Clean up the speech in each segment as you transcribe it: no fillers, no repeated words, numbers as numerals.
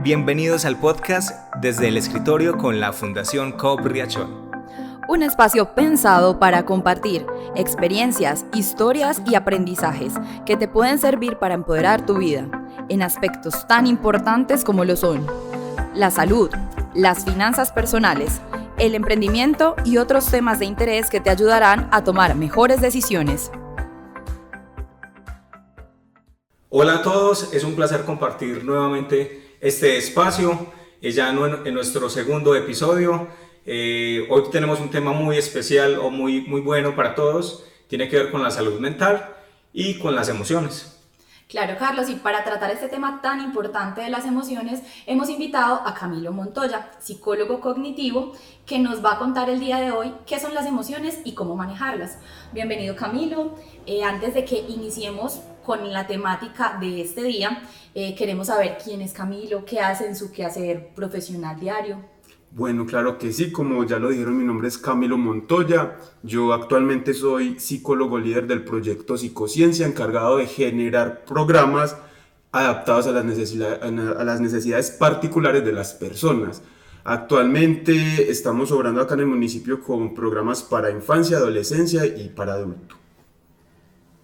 Bienvenidos al podcast Desde el Escritorio con la Fundación Coop Riachón. Un espacio pensado para compartir experiencias, historias y aprendizajes que te pueden servir para empoderar tu vida en aspectos tan importantes como lo son la salud, las finanzas personales, el emprendimiento y otros temas de interés que te ayudarán a tomar mejores decisiones. Hola a todos, es un placer compartir nuevamente este espacio, ya en nuestro segundo episodio. Hoy tenemos un tema muy especial o muy bueno para todos, tiene que ver con la salud mental y con las emociones. Claro, Carlos, y para tratar este tema tan importante de las emociones, hemos invitado a Camilo Montoya, psicólogo cognitivo, que nos va a contar el día de hoy qué son las emociones y cómo manejarlas. Bienvenido, Camilo. Antes de que iniciemos con la temática de este día, queremos saber quién es Camilo, qué hace en su quehacer profesional diario. Bueno, claro que sí, como ya lo dijeron, mi nombre es Camilo Montoya. Yo actualmente soy psicólogo líder del proyecto Psicociencia, encargado de generar programas adaptados a las necesidades particulares de las personas. Actualmente estamos obrando acá en el municipio con programas para infancia, adolescencia y para adulto.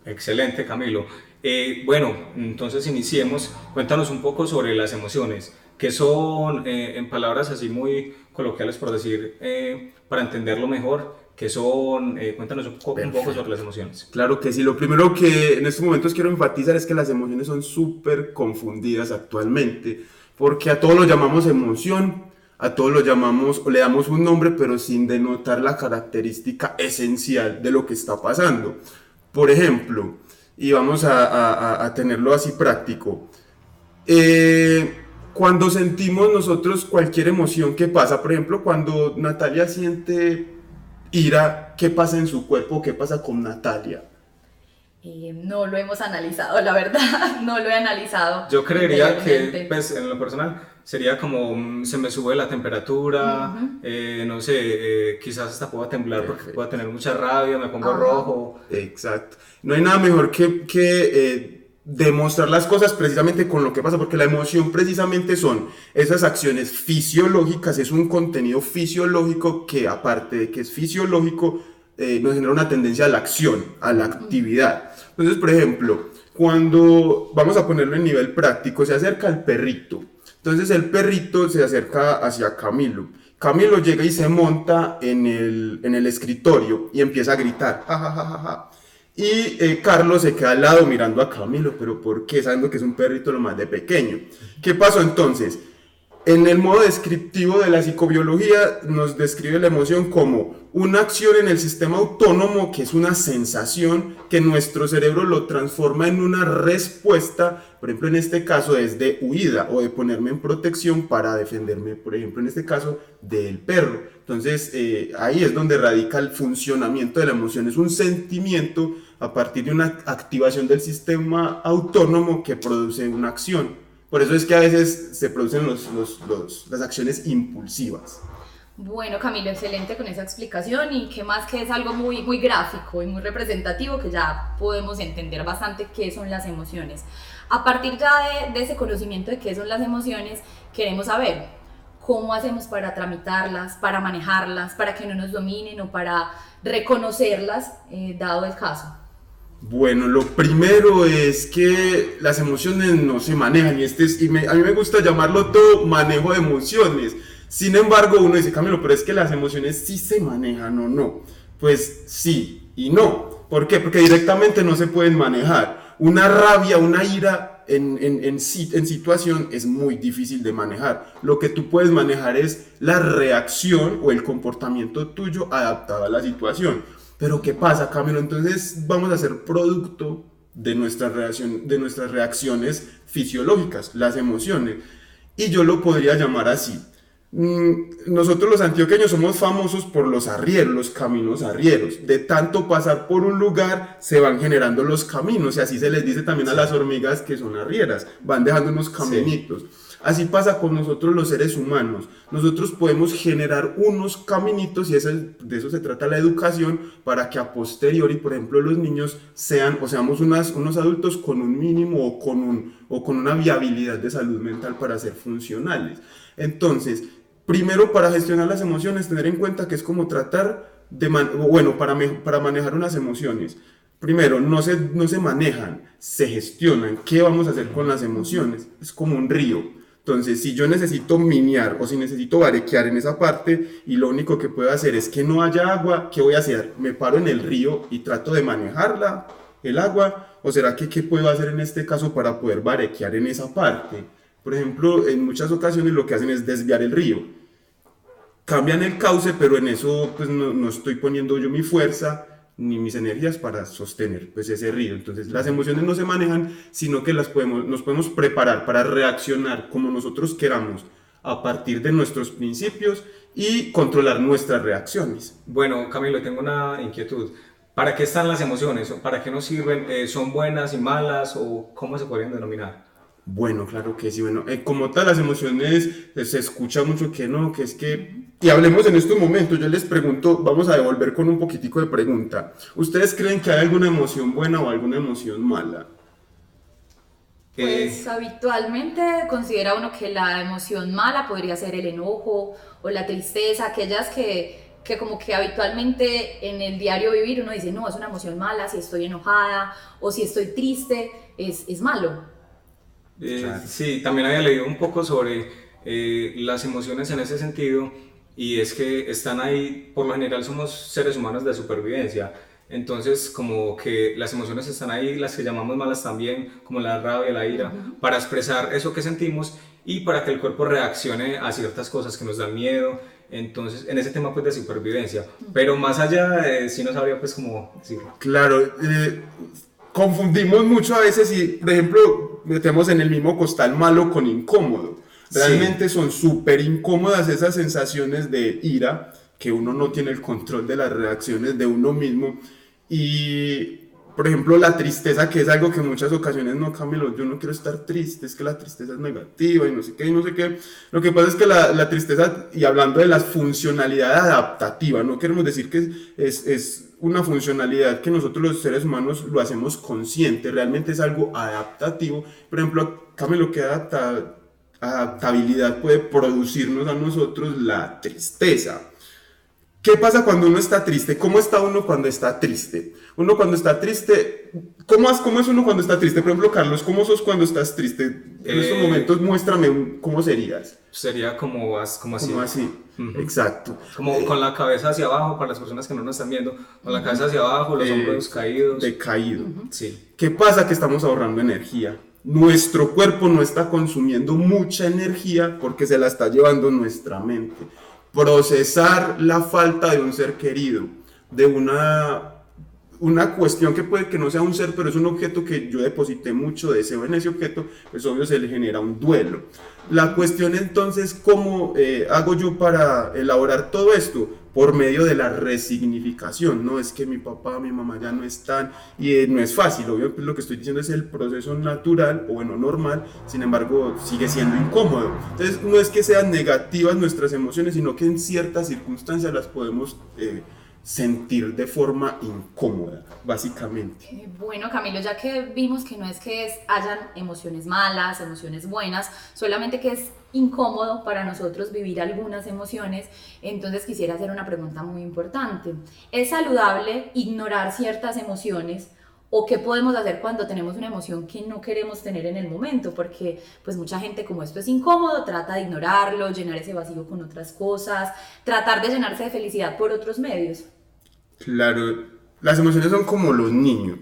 Excelente, Camilo. Bueno, entonces iniciemos. Cuéntanos un poco sobre las emociones. ¿Qué son, en palabras así muy coloquiales por decir, para entenderlo mejor, qué son? Cuéntanos un poco sobre las emociones. Claro que sí, lo primero que en estos momentos quiero enfatizar es que las emociones son súper confundidas actualmente, porque a todos lo llamamos emoción, a todos lo llamamos o le damos un nombre, pero sin denotar la característica esencial de lo que está pasando. Por ejemplo, y vamos a tenerlo así práctico, cuando sentimos nosotros cualquier emoción que pasa, por ejemplo, cuando Natalia siente ira, ¿qué pasa en su cuerpo? ¿Qué pasa con Natalia? No lo hemos analizado, la verdad, no lo he analizado. Yo creería que, pues, en lo personal, sería como se me sube la temperatura, no sé, quizás hasta pueda temblar porque pueda tener mucha rabia, me pongo rojo. Exacto. No hay nada mejor que demostrar las cosas precisamente con lo que pasa, porque la emoción precisamente son esas acciones fisiológicas, es un contenido fisiológico que, aparte de que es fisiológico, nos genera una tendencia a la acción, a la actividad. Entonces, por ejemplo, cuando vamos a ponerlo en nivel práctico, se acerca el perrito. Entonces el perrito se acerca hacia Camilo. Camilo llega y se monta en el escritorio y empieza a gritar, ja, ja, ja, ja, ja. Y Carlos se queda al lado mirando a Camilo, pero ¿por qué? Sabiendo que es un perrito lo más de pequeño. ¿Qué pasó entonces? En el modo descriptivo de la psicobiología nos describe la emoción como una acción en el sistema autónomo, que es una sensación que nuestro cerebro lo transforma en una respuesta, por ejemplo en este caso es de huida o de ponerme en protección para defenderme, por ejemplo en este caso del perro. Entonces ahí es donde radica el funcionamiento de la emoción, es un sentimiento a partir de una activación del sistema autónomo que produce una acción. Por eso es que a veces se producen las acciones impulsivas. Bueno, Camilo, excelente con esa explicación, y qué más que es algo muy gráfico y muy representativo, que ya podemos entender bastante qué son las emociones. A partir ya de ese conocimiento de qué son las emociones, queremos saber cómo hacemos para tramitarlas, para manejarlas, para que no nos dominen o para reconocerlas, dado el caso. Bueno, lo primero es que las emociones no se manejan, a mí me gusta llamarlo todo manejo de emociones. Sin embargo, uno dice, Camilo, pero es que las emociones sí se manejan o no. Pues sí y no. ¿Por qué? Porque directamente no se pueden manejar. Una rabia, una ira en situación es muy difícil de manejar. Lo que tú puedes manejar es la reacción o el comportamiento tuyo adaptado a la situación. Pero ¿qué pasa, Camilo? Entonces vamos a ser producto de nuestras reacciones fisiológicas, las emociones. Y yo lo podría llamar así. Nosotros los antioqueños somos famosos por los arrieros, los caminos arrieros. De tanto pasar por un lugar se van generando los caminos, y así se les dice también a las hormigas que son arrieras, van dejando unos caminitos. Sí. Así pasa con nosotros los seres humanos. Nosotros podemos generar unos caminitos y de eso se trata la educación, para que a posteriori, por ejemplo, los niños seamos unos adultos con un mínimo o con una viabilidad de salud mental para ser funcionales. Entonces, primero, para gestionar las emociones, tener en cuenta que es como tratar para manejar unas emociones. Primero, no se manejan, se gestionan. ¿Qué vamos a hacer con las emociones? Es como un río. Entonces, si yo necesito miniar o si necesito barequear en esa parte y lo único que puedo hacer es que no haya agua, ¿qué voy a hacer? ¿Me paro en el río y trato de manejarla, el agua? ¿O será que qué puedo hacer en este caso para poder barequear en esa parte? Por ejemplo, en muchas ocasiones lo que hacen es desviar el río. Cambian el cauce, pero en eso pues no estoy poniendo yo mi fuerza ni mis energías para sostener pues ese río. Entonces las emociones no se manejan, sino que nos podemos preparar para reaccionar como nosotros queramos a partir de nuestros principios y controlar nuestras reacciones. Bueno, Camilo, tengo una inquietud. ¿Para qué están las emociones? ¿Para qué nos sirven? ¿Son buenas y malas? ¿O cómo se podrían denominar? Bueno, claro que sí. Bueno, como tal, las emociones se escucha mucho que no, que es que... Y hablemos en estos momentos, yo les pregunto, vamos a devolver con un poquitico de pregunta. ¿Ustedes creen que hay alguna emoción buena o alguna emoción mala? Pues habitualmente considera uno que la emoción mala podría ser el enojo o la tristeza, aquellas que como que habitualmente en el diario vivir uno dice, no, es una emoción mala, si estoy enojada o si estoy triste, es malo. Claro. Sí, también había leído un poco sobre las emociones en ese sentido, y es que están ahí, por lo general somos seres humanos de supervivencia, entonces como que las emociones están ahí, las que llamamos malas también, como la rabia, la ira, para expresar eso que sentimos y para que el cuerpo reaccione a ciertas cosas que nos dan miedo. Entonces, en ese tema pues de supervivencia, pero más allá, sí no sabría pues cómo decirlo. Claro, confundimos mucho a veces y, por ejemplo, metemos en el mismo costal malo con incómodo. Realmente son súper incómodas esas sensaciones de ira, que uno no tiene el control de las reacciones de uno mismo. Y, por ejemplo, la tristeza, que es algo que en muchas ocasiones no, Camilo, yo no quiero estar triste, es que la tristeza es negativa y no sé qué, y no sé qué. Lo que pasa es que la tristeza, y hablando de la funcionalidad adaptativa, no queremos decir que es una funcionalidad que nosotros los seres humanos lo hacemos consciente, realmente es algo adaptativo. Por ejemplo, Camilo, ¿qué adaptabilidad puede producirnos a nosotros la tristeza? ¿Qué pasa cuando uno está triste? ¿Cómo está uno cuando está triste? Uno cuando está triste, ¿cómo es uno cuando está triste? Por ejemplo, Carlos, ¿cómo sos cuando estás triste? En estos momentos muéstrame cómo serías. Sería como así. Como así, exacto. Como con la cabeza hacia abajo, para las personas que no nos están viendo, con la cabeza hacia abajo, los hombros caídos. Decaído. Sí. ¿Qué pasa? Que estamos ahorrando energía. Nuestro cuerpo no está consumiendo mucha energía porque se la está llevando nuestra mente. Procesar la falta de un ser querido, de una cuestión que puede que no sea un ser, pero es un objeto que yo deposité mucho deseo en ese objeto, pues obvio se le genera un duelo. La cuestión entonces, ¿cómo hago yo para elaborar todo esto? Por medio de la resignificación. No es que mi papá, mi mamá ya no están, y no es fácil, obvio, pues lo que estoy diciendo es el proceso natural, o bueno, normal, sin embargo, sigue siendo incómodo. Entonces, no es que sean negativas nuestras emociones, sino que en ciertas circunstancias las podemos sentir de forma incómoda, básicamente. Bueno, Camilo, ya que vimos que no es que hayan emociones malas, emociones buenas, solamente que es incómodo para nosotros vivir algunas emociones, entonces quisiera hacer una pregunta muy importante. ¿Es saludable ignorar ciertas emociones? ¿O qué podemos hacer cuando tenemos una emoción que no queremos tener en el momento? Porque pues mucha gente, como esto es incómodo, trata de ignorarlo, llenar ese vacío con otras cosas, tratar de llenarse de felicidad por otros medios. Claro, las emociones son como los niños.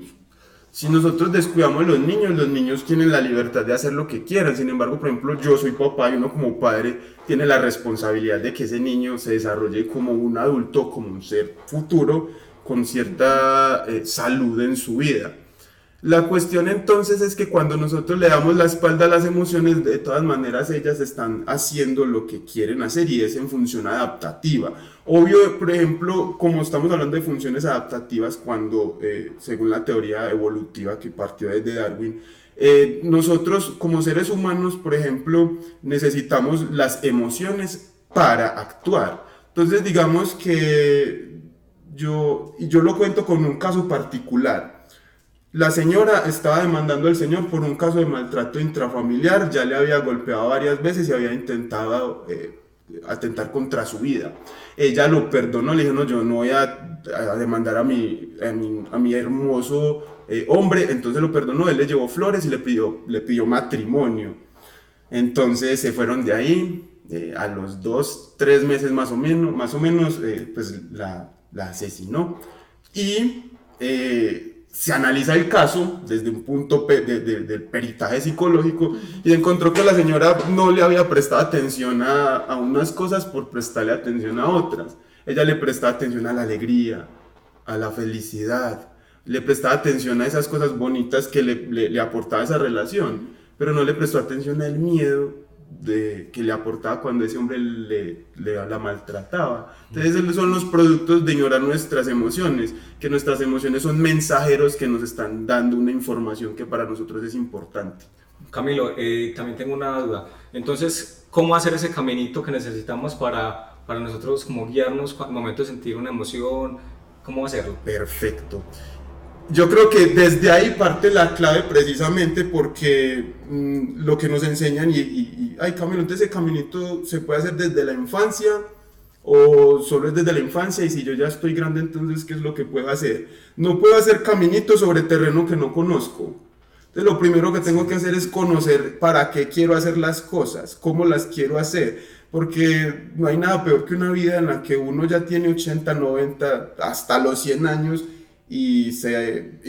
Si nosotros descuidamos a los niños tienen la libertad de hacer lo que quieran. Sin embargo, por ejemplo, yo soy papá y uno como padre tiene la responsabilidad de que ese niño se desarrolle como un adulto, como un ser futuro, con cierta salud en su vida. La cuestión entonces es que cuando nosotros le damos la espalda a las emociones, de todas maneras ellas están haciendo lo que quieren hacer y es en función adaptativa. Obvio, por ejemplo, como estamos hablando de funciones adaptativas, cuando según la teoría evolutiva que partió desde Darwin, Nosotros como seres humanos, por ejemplo, necesitamos las emociones para actuar. Entonces digamos que yo lo cuento con un caso particular. La señora estaba demandando al señor por un caso de maltrato intrafamiliar, ya le había golpeado varias veces y había intentado atentar contra su vida. Ella lo perdonó, le dijo, no, yo no voy a demandar a mi hermoso hombre, entonces lo perdonó, él le llevó flores y le pidió matrimonio. Entonces se fueron de ahí, a los 2-3 meses más o menos, pues la asesinó. Y se analiza el caso desde un punto del peritaje psicológico y encontró que la señora no le había prestado atención a unas cosas por prestarle atención a otras. Ella le prestaba atención a la alegría, a la felicidad, le prestaba atención a esas cosas bonitas que le aportaba esa relación, pero no le prestó atención al miedo que le aportaba cuando ese hombre la maltrataba. Entonces esos son los productos de ignorar nuestras emociones, que nuestras emociones son mensajeros que nos están dando una información que para nosotros es importante. Camilo, también tengo una duda. Entonces, ¿cómo hacer ese caminito que necesitamos para nosotros como guiarnos al momento de sentir una emoción? ¿Cómo hacerlo? Perfecto. Yo creo que desde ahí parte la clave precisamente porque lo que nos enseñan ay Camilo, entonces ese caminito se puede hacer desde la infancia o solo es desde la infancia y si yo ya estoy grande entonces ¿qué es lo que puedo hacer? No puedo hacer caminitos sobre terreno que no conozco. Entonces lo primero que tengo que hacer es conocer para qué quiero hacer las cosas, cómo las quiero hacer, porque no hay nada peor que una vida en la que uno ya tiene 80, 90, hasta los 100 años y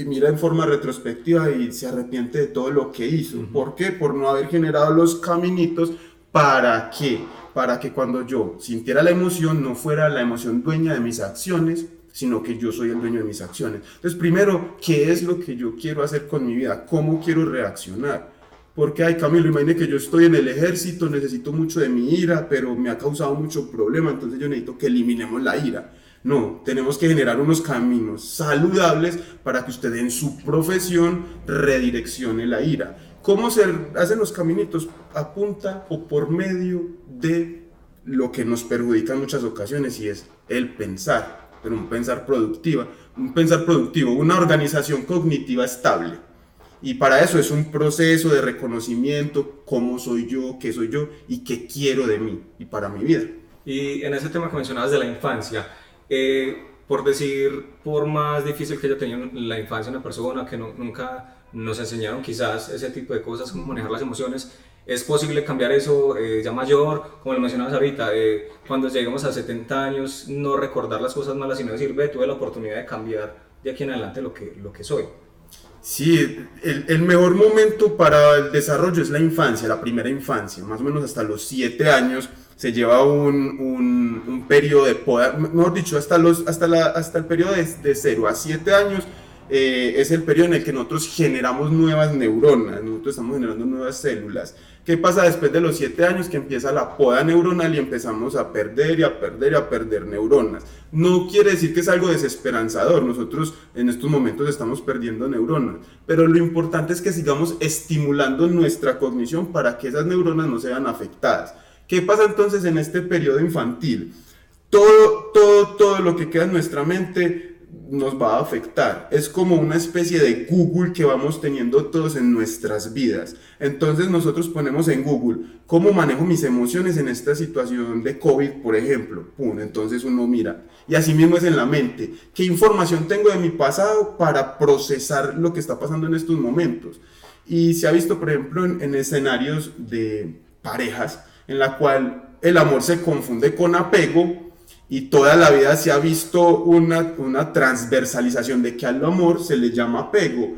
mira en forma retrospectiva y se arrepiente de todo lo que hizo. ¿Por qué? Por no haber generado los caminitos. ¿Para qué? Para que cuando yo sintiera la emoción no fuera la emoción dueña de mis acciones, sino que yo soy el dueño de mis acciones. Entonces primero, ¿qué es lo que yo quiero hacer con mi vida? ¿Cómo quiero reaccionar? Porque, ay Camilo, imagine que yo estoy en el ejército, necesito mucho de mi ira, pero me ha causado mucho problema, entonces yo necesito que eliminemos la ira. No, tenemos que generar unos caminos saludables para que usted en su profesión redireccione la ira. ¿Cómo se hacen los caminitos? A punta o por medio de lo que nos perjudica en muchas ocasiones y es el pensar, pero un pensar productivo, una organización cognitiva estable. Y para eso es un proceso de reconocimiento, cómo soy yo, qué soy yo y qué quiero de mí y para mi vida. Y en ese tema que mencionabas de la infancia, por más difícil que haya tenido la infancia una persona, que nunca nos enseñaron quizás ese tipo de cosas, cómo manejar las emociones, ¿es posible cambiar eso ya mayor? Como lo mencionabas ahorita, cuando lleguemos a 70 años, no recordar las cosas malas, sino decir, tuve la oportunidad de cambiar de aquí en adelante lo que soy. Sí, el mejor momento para el desarrollo es la infancia, la primera infancia, más o menos hasta los 7 años se lleva un periodo de poda, mejor dicho, hasta el periodo de 0 a 7 años es el periodo en el que nosotros generamos nuevas neuronas, nosotros estamos generando nuevas células. ¿Qué pasa después de los 7 años? Que empieza la poda neuronal y empezamos a perder neuronas. No quiere decir que es algo desesperanzador, nosotros en estos momentos estamos perdiendo neuronas, pero lo importante es que sigamos estimulando nuestra cognición para que esas neuronas no se vean afectadas. ¿Qué pasa entonces en este periodo infantil? Todo lo que queda en nuestra mente nos va a afectar. Es como una especie de Google que vamos teniendo todos en nuestras vidas. Entonces nosotros ponemos en Google, ¿cómo manejo mis emociones en esta situación de COVID, por ejemplo? Pum, entonces uno mira. Y así mismo es en la mente. ¿Qué información tengo de mi pasado para procesar lo que está pasando en estos momentos? Y se ha visto, por ejemplo, en escenarios de parejas, en la cual el amor se confunde con apego y toda la vida se ha visto una transversalización de que al amor se le llama apego.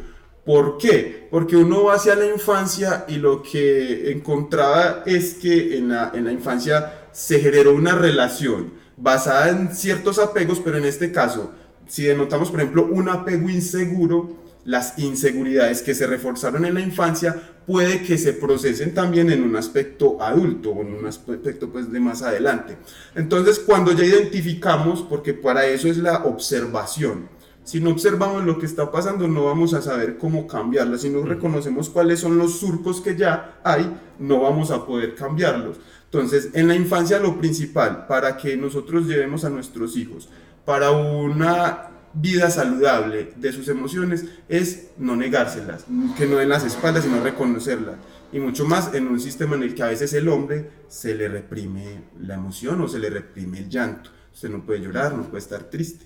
¿Por qué? Porque uno va hacia la infancia y lo que encontraba es que en la infancia se generó una relación basada en ciertos apegos, pero en este caso, si denotamos por ejemplo un apego inseguro, las inseguridades que se reforzaron en la infancia puede que se procesen también en un aspecto adulto o en un aspecto pues de más adelante. Entonces cuando ya identificamos, porque para eso es la observación, Si no observamos lo que está pasando, no vamos a saber cómo cambiarlas. Si no reconocemos cuáles son los surcos que ya hay, no vamos a poder cambiarlos. Entonces, en la infancia lo principal para que nosotros llevemos a nuestros hijos para una vida saludable de sus emociones es no negárselas, que no den las espaldas, sino reconocerlas. Y mucho más en un sistema en el que a veces el hombre se le reprime la emoción o se le reprime el llanto. Usted no puede llorar, no puede estar triste.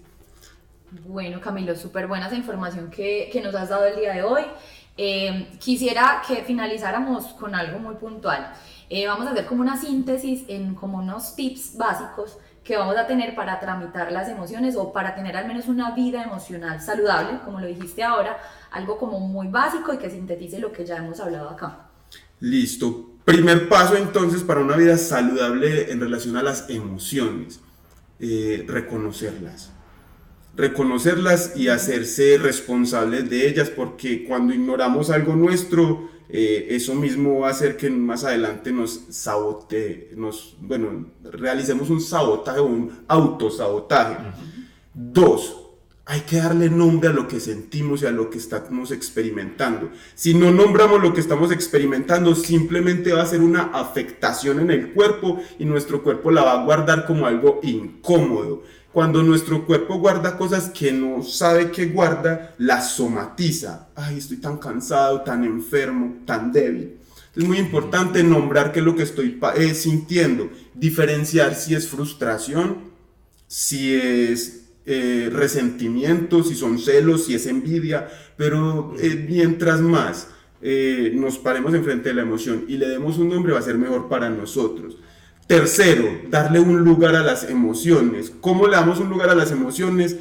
Bueno, Camilo, súper buena esa información que nos has dado el día de hoy. Quisiera que finalizáramos con algo muy puntual. Vamos a hacer como una síntesis en como unos tips básicos que vamos a tener para tramitar las emociones o para tener al menos una vida emocional saludable, como lo dijiste ahora, algo como muy básico y que sintetice lo que ya hemos hablado acá. Listo. Primer paso entonces para una vida saludable en relación a las emociones, reconocerlas y hacerse responsables de ellas, porque cuando ignoramos algo nuestro, eso mismo va a hacer que más adelante nos realicemos un sabotaje o un autosabotaje. Dos, hay que darle nombre a lo que sentimos y a lo que estamos experimentando. Si no nombramos lo que estamos experimentando, simplemente va a ser una afectación en el cuerpo y nuestro cuerpo la va a guardar como algo incómodo. Cuando nuestro cuerpo guarda cosas que no sabe que guarda, las somatiza. Ay, estoy tan cansado, tan enfermo, tan débil. Es muy importante nombrar qué es lo que estoy sintiendo, diferenciar si es frustración, si es resentimiento, si son celos, si es envidia, pero mientras más nos paremos enfrente de la emoción y le demos un nombre, va a ser mejor para nosotros. Tercero, darle un lugar a las emociones. ¿Cómo le damos un lugar a las emociones?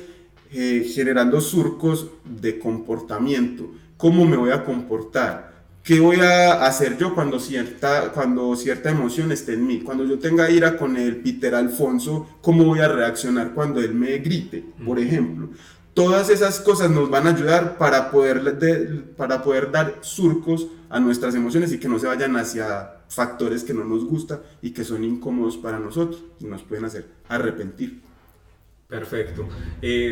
Generando surcos de comportamiento. ¿Cómo me voy a comportar? ¿Qué voy a hacer yo cuando cierta emoción esté en mí? Cuando yo tenga ira con el Peter Alfonso, ¿cómo voy a reaccionar cuando él me grite, por ejemplo? Todas esas cosas nos van a ayudar para poder dar surcos a nuestras emociones y que no se vayan hacia factores que no nos gustan y que son incómodos para nosotros y nos pueden hacer arrepentir. Perfecto.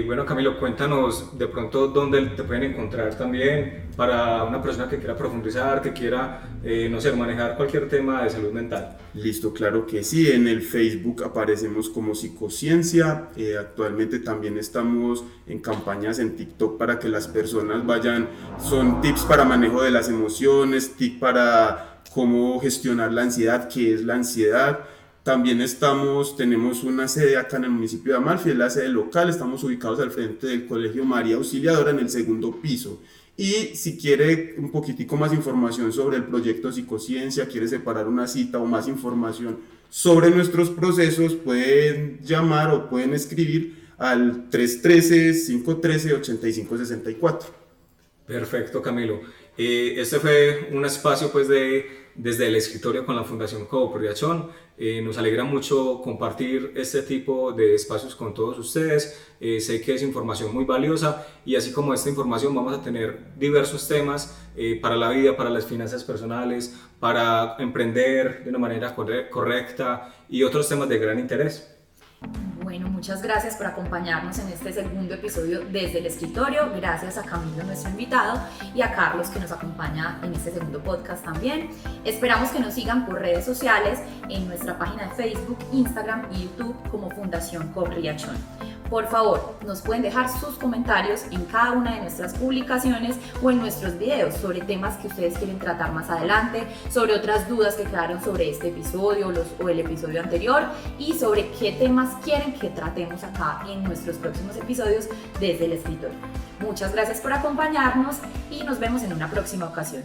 Bueno, Camilo, cuéntanos de pronto dónde te pueden encontrar también para una persona que quiera profundizar, que quiera, no sé, manejar cualquier tema de salud mental. Listo, claro que sí. En el Facebook aparecemos como Psicociencia. Actualmente también estamos en campañas en TikTok para que las personas vayan. Son tips para manejo de las emociones, tips para cómo gestionar la ansiedad, qué es la ansiedad. También tenemos una sede acá en el municipio de Amalfi, es la sede local, estamos ubicados al frente del Colegio María Auxiliadora en el segundo piso. Y si quiere un poquitico más información sobre el proyecto Psicociencia, quiere separar una cita o más información sobre nuestros procesos, pueden llamar o pueden escribir al 313-513-8564. Perfecto, Camilo. Este fue un espacio pues desde el escritorio con la Fundación Cooperiachón. Nos alegra mucho compartir este tipo de espacios con todos ustedes. Sé que es información muy valiosa y así como esta información vamos a tener diversos temas para la vida, para las finanzas personales, para emprender de una manera correcta y otros temas de gran interés. Bueno, muchas gracias por acompañarnos en este segundo episodio desde el escritorio. Gracias a Camilo, nuestro invitado, y a Carlos, que nos acompaña en este segundo podcast también. Esperamos que nos sigan por redes sociales en nuestra página de Facebook, Instagram y YouTube como Fundación Cooperiachón. Por favor, nos pueden dejar sus comentarios en cada una de nuestras publicaciones o en nuestros videos sobre temas que ustedes quieren tratar más adelante, sobre otras dudas que quedaron sobre este episodio o el episodio anterior y sobre qué temas quieren que tratemos acá en nuestros próximos episodios desde el escritorio. Muchas gracias por acompañarnos y nos vemos en una próxima ocasión.